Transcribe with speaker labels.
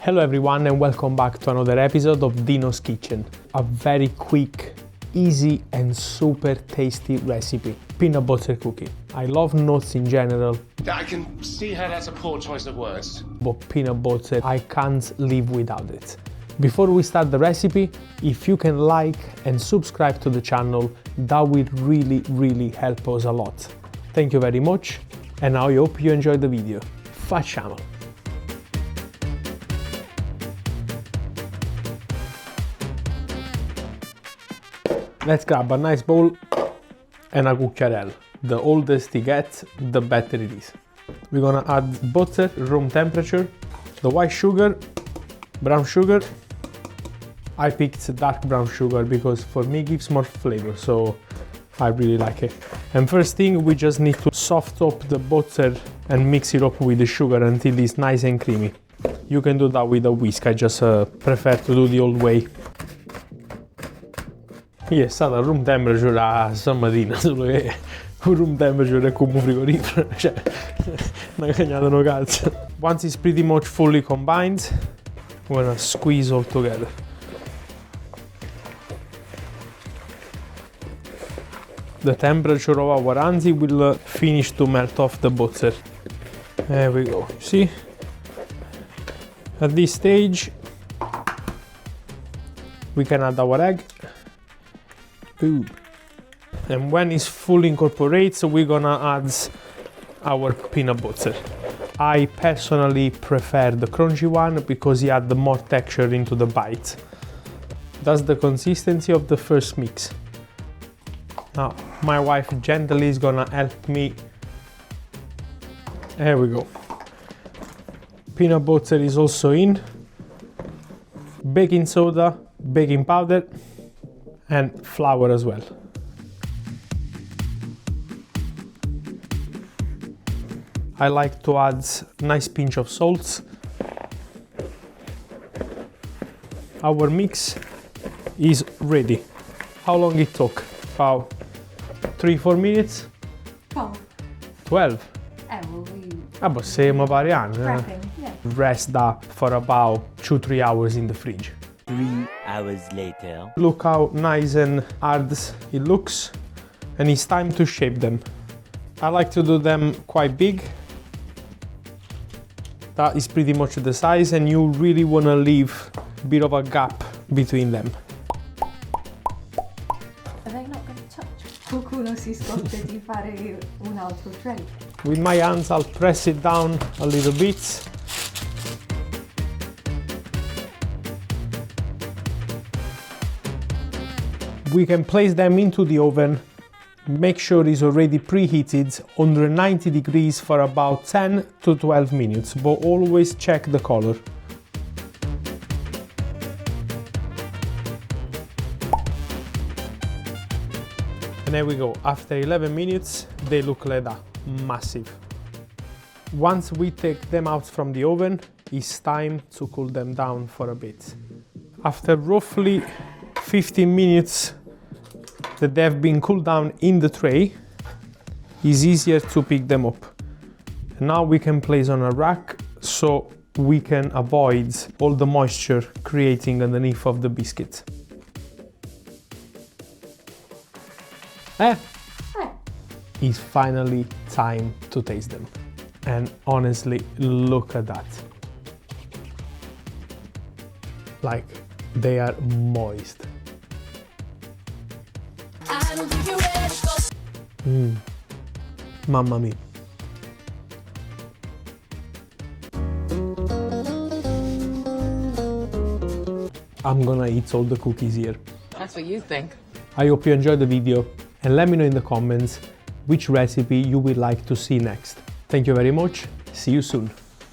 Speaker 1: Hello everyone and welcome back to another episode of Dino's Kitchen. A very quick, easy and super tasty recipe. Peanut butter cookie. I love nuts in general.
Speaker 2: I can see how that's a poor choice of words.
Speaker 1: But peanut butter, I can't live without it. Before we start the recipe, if you can like and subscribe to the channel, that will really help us a lot. Thank you very much and I hope you enjoyed the video. Facciamo! Let's grab a nice bowl and a cucchiarella. The oldest it gets, the better it is. We're gonna add butter, room temperature, the white sugar, brown sugar. I picked dark brown sugar because for me it gives more flavor, so I really like it. And first thing, we just need to soft up the butter and mix it up with the sugar until it's nice and creamy. You can do that with a whisk, I just prefer to do the old way. È stata a room temperature a stamattina, solo che room temperature è come un frigorifero, cioè una cagnata no cazzo. Once it's pretty much fully combined, we're gonna squeeze all together. The temperature of our hands will finish to melt off the butter. There we go, see? At this stage, we can add our egg. Ooh. And when it's fully incorporated, we're gonna add our peanut butter. I personally prefer the crunchy one because it adds more texture into the bite. That's the consistency of the first mix. Now, my wife gently is gonna help me. There we go. Peanut butter is also in. Baking soda, baking powder, and flour as well. I like to add a nice pinch of salt. Our mix is ready. How long it took? About 3-4 minutes? 12. But siamo pariani.
Speaker 3: Prepping, yeah.
Speaker 1: Rest that for about 2-3 hours in the fridge.
Speaker 4: 3 hours later.
Speaker 1: Look how nice and hard it looks, and it's time to shape them. I like to do them quite big. That is pretty much the size, and you really want to leave a bit of a gap between them.
Speaker 3: Are they not going to touch? Qualcuno si scorda di fare un altro tray.
Speaker 1: With my hands I'll press it down a little bit. We can place them into the oven. Make sure it's already preheated under 90 degrees for about 10 to 12 minutes, but always check the color. And there we go, after 11 minutes, they look like that, massive. Once we take them out from the oven, it's time to cool them down for a bit. After roughly 15 minutes that they have been cooled down in the tray, it's easier to pick them up. And now we can place on a rack so we can avoid all the moisture creating underneath of the biscuit. It's finally time to taste them. And honestly, look at that. Like, they are moist. Mamma mia. I'm gonna eat all the cookies here.
Speaker 5: That's what you think.
Speaker 1: I hope you enjoyed the video and let me know in the comments which recipe you would like to see next. Thank you very much. See you soon.